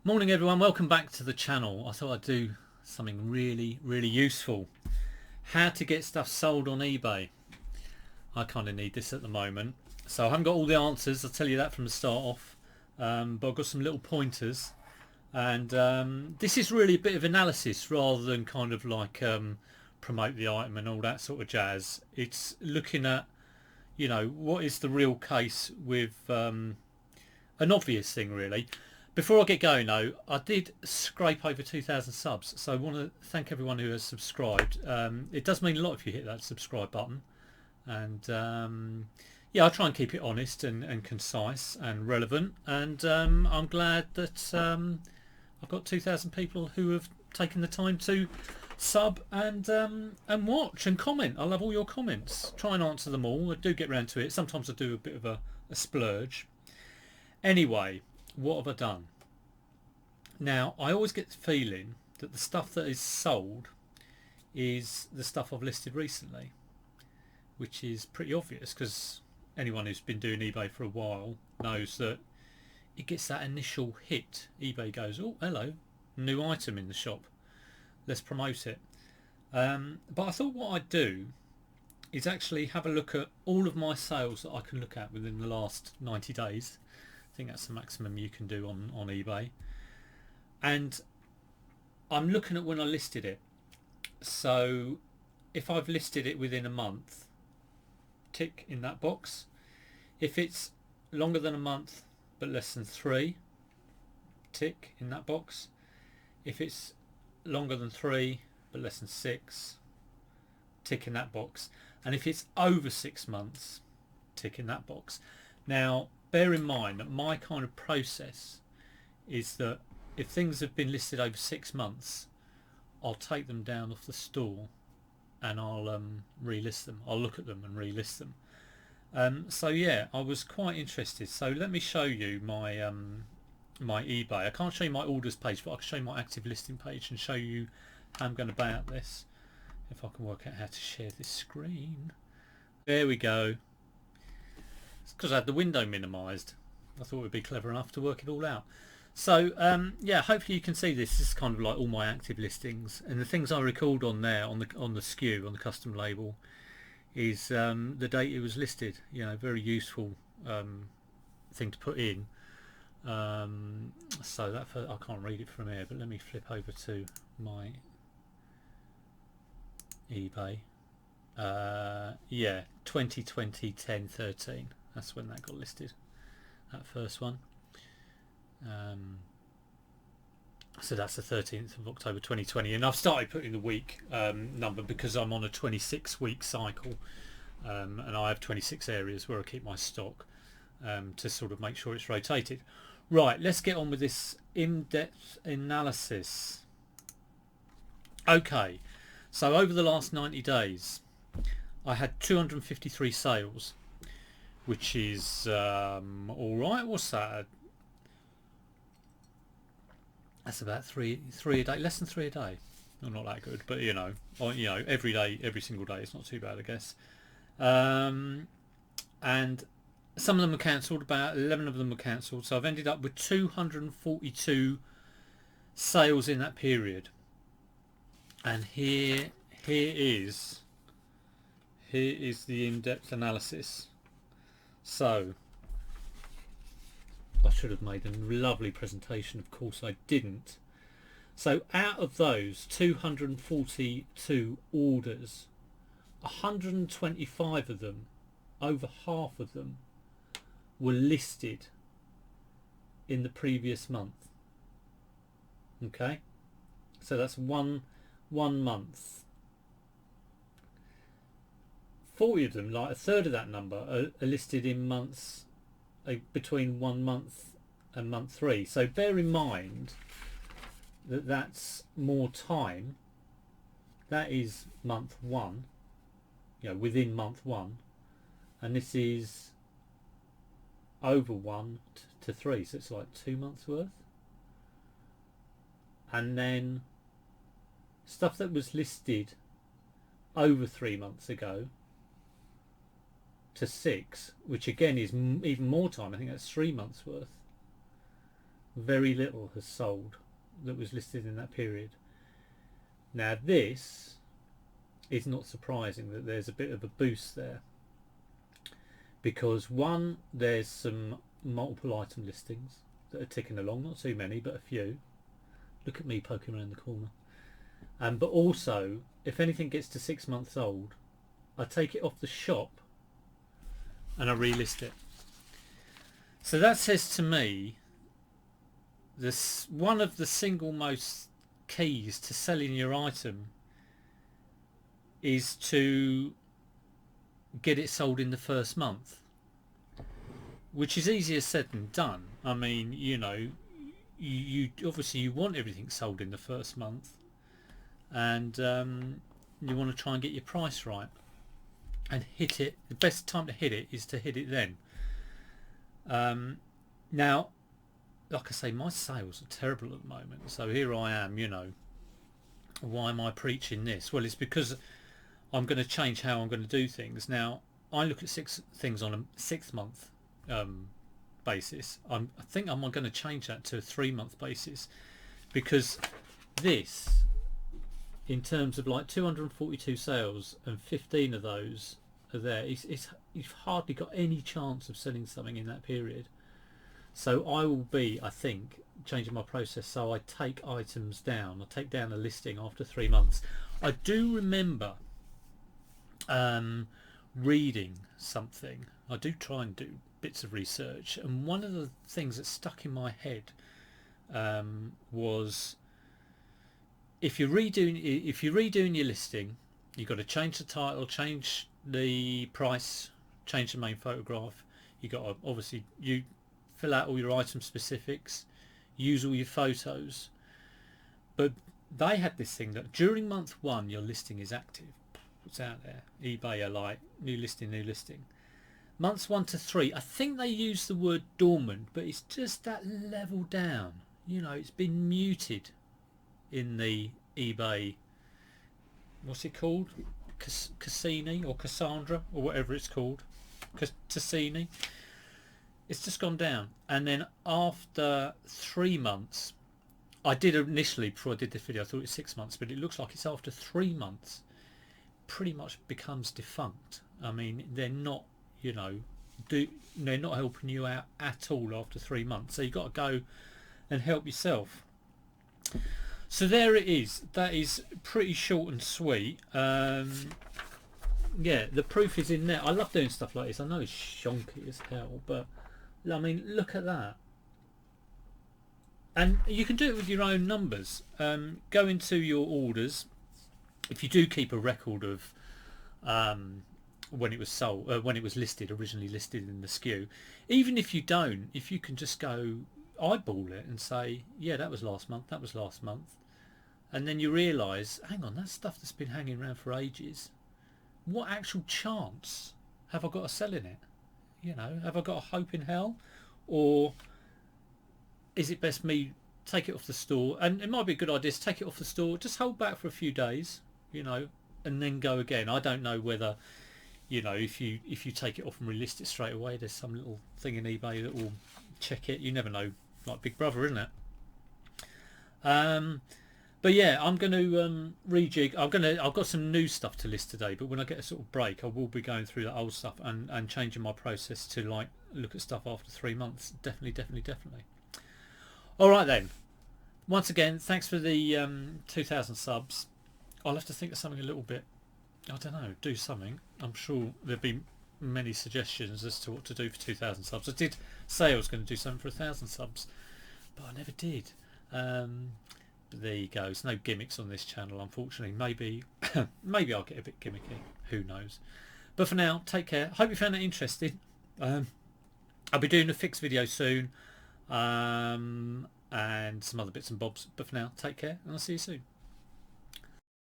Morning everyone, welcome back to the channel. I thought I'd do something really useful. How to get stuff sold on eBay. I kind of need this at the moment. So I haven't got all the answers, I'll tell you that from the start off. But I've got some little pointers. And this is really a bit of analysis rather than kind of like promote the item and all that sort of jazz. It's looking at, what is the real case with an obvious thing really. Before I get going though, I did scrape over 2,000 subs, so I want to thank everyone who has subscribed. It does mean a lot if you hit that subscribe button, and yeah, I try and keep it honest and concise and relevant, and I'm glad that I've got 2,000 people who have taken the time to sub and watch and comment. I love all your comments. Try and answer them all. I do get round to it. Sometimes I do a bit of a splurge. Anyway, what have I done? Now, I always get the feeling that the stuff that is sold is the stuff I've listed recently, which is pretty obvious because anyone who's been doing eBay for a while knows that it gets that initial hit. eBay goes, oh, hello, new item in the shop, let's promote it. But I thought what I'd do is actually have a look at all of my sales that I can look at within the last 90 days. I think that's the maximum you can do on eBay. And I'm looking at when I listed it. So if I've listed it within a month, tick in that box. If it's longer than a month but less than 3, tick in that box. If it's longer than 3 but less than 6, tick in that box. And if it's over 6 months, tick in that box. Now, bear in mind that my kind of process is that if things have been listed over 6 months, I'll take them down off the store and I'll relist them. I'll look at them and relist them. So yeah, I was quite interested. So let me show you my my eBay. I can't show you my orders page, but I can show you my active listing page and show you how I'm going about this. If I can work out how to share this screen. There we go. It's because I had the window minimized. I thought it would be clever enough to work it all out. So yeah, hopefully you can see this. This is kind of like all my active listings, and the things I record on there on the SKU, on the custom label, is the date it was listed. Very useful thing to put in. So that I can't read it from here, but let me flip over to my eBay. Yeah, 2020 10/13. That's when that got listed. That first one. So that's the 13th of October 2020, and I've started putting the week number because I'm on a 26-week cycle, and I have 26 areas where I keep my stock to sort of make sure it's rotated. Right, let's get on with this in-depth analysis. Okay, so over the last 90 days I had 253 sales, which is alright. What's that? That's about three a day, less than 3 a day. Well, not that good, but every day, every single day, it's not too bad, I guess. And some of them were cancelled. About 11 of them were cancelled, so I've ended up with 242 sales in that period. And here is the in-depth analysis. So I should have made a lovely presentation, of course I didn't. So out of those 242 orders, 125 of them, over half of them, were listed in the previous month. Okay, so that's one month. 40 of them, like a third of that number, are listed in months between 1 month and month 3. So bear in mind that that's more time. That is month 1, within month 1, and this is over 1 to 3, so it's like 2 months worth. And then stuff that was listed over 3 months ago to 6, which again is even more time. I think that's 3 months worth. very little has sold that was listed in that period. Now this is not surprising that there's a bit of a boost there, because one, there's some multiple item listings that are ticking along, not too many but a few. Look at me poking around the corner. But also, if anything gets to 6 months old, I take it off the shop and I relist it. So that says to me, this one of the single most keys to selling your item is to get it sold in the first month, which is easier said than done. I mean, you know, you obviously you want everything sold in the first month, and you want to try and get your price right and hit it. The best time to hit it is to hit it then. Now, like I say, my sales are terrible at the moment, so here I am, you know. Why am I preaching this? Well, it's because I'm going to change how I'm going to do things. Now, I look at things on a 6 month basis. I think I'm going to change that to a 3 month basis, because this, in terms of like 242 sales and 15 of those are there, you've hardly got any chance of selling something in that period. So I will be, I think, changing my process so I take items down. I take down a listing after 3 months. I do remember reading something. I do try and do bits of research, and one of the things that stuck in my head was, if you're redoing your listing, you've got to change the title, change the price, change the main photograph. You've got to obviously you fill out all your item specifics, use all your photos. But they had this thing that during month 1 your listing is active. It's out there. eBay are like new listing, new listing. Months 1 to 3, I think they use the word dormant, but it's just that level down. You know, it's been muted in the eBay, what's it called? Cassini or Cassandra or whatever it's called. Cassini. It's just gone down. And then after 3 months, I did initially, before I did this video, I thought it was 6 months, but it looks like it's after 3 months, pretty much becomes defunct. I mean, they're not, you know, they're not helping you out at all after 3 months. So you've got to go and help yourself. So there it is. That is pretty short and sweet. Yeah, the proof is in there. I love doing stuff like this. I know it's shonky as hell, but I mean, look at that. And you can do it with your own numbers. Go into your orders. If you do keep a record of when it was sold, when it was listed, originally listed in the SKU. Even if you don't, if you can just go eyeball it and say, yeah, that was last month, that was last month, and then you realise, hang on, that's stuff that's been hanging around for ages. What actual chance have I got of selling it? You know, have I got a hope in hell, or is it best me take it off the store? And it might be a good idea to take it off the store, just hold back for a few days, you know, and then go again. I don't know whether, you know, if you take it off and relist it straight away, there's some little thing in eBay that will check it. You never know, like Big Brother, isn't it? But yeah, I'm going to rejig. I've got some new stuff to list today, but when I get a sort of break, I will be going through that old stuff and changing my process to like look at stuff after 3 months. Definitely. All right then. Once again, thanks for the 2,000 subs. I'll have to think of something a little bit, I don't know, do something. I'm sure there'll be many suggestions as to what to do for 2,000 subs. I did say I was going to do something for 1,000 subs, but I never did. But there you go. There's no gimmicks on this channel, unfortunately. Maybe maybe I'll get a bit gimmicky. Who knows? But for now, take care. Hope you found it interesting. I'll be doing a fix video soon, and some other bits and bobs. But for now, take care, and I'll see you soon.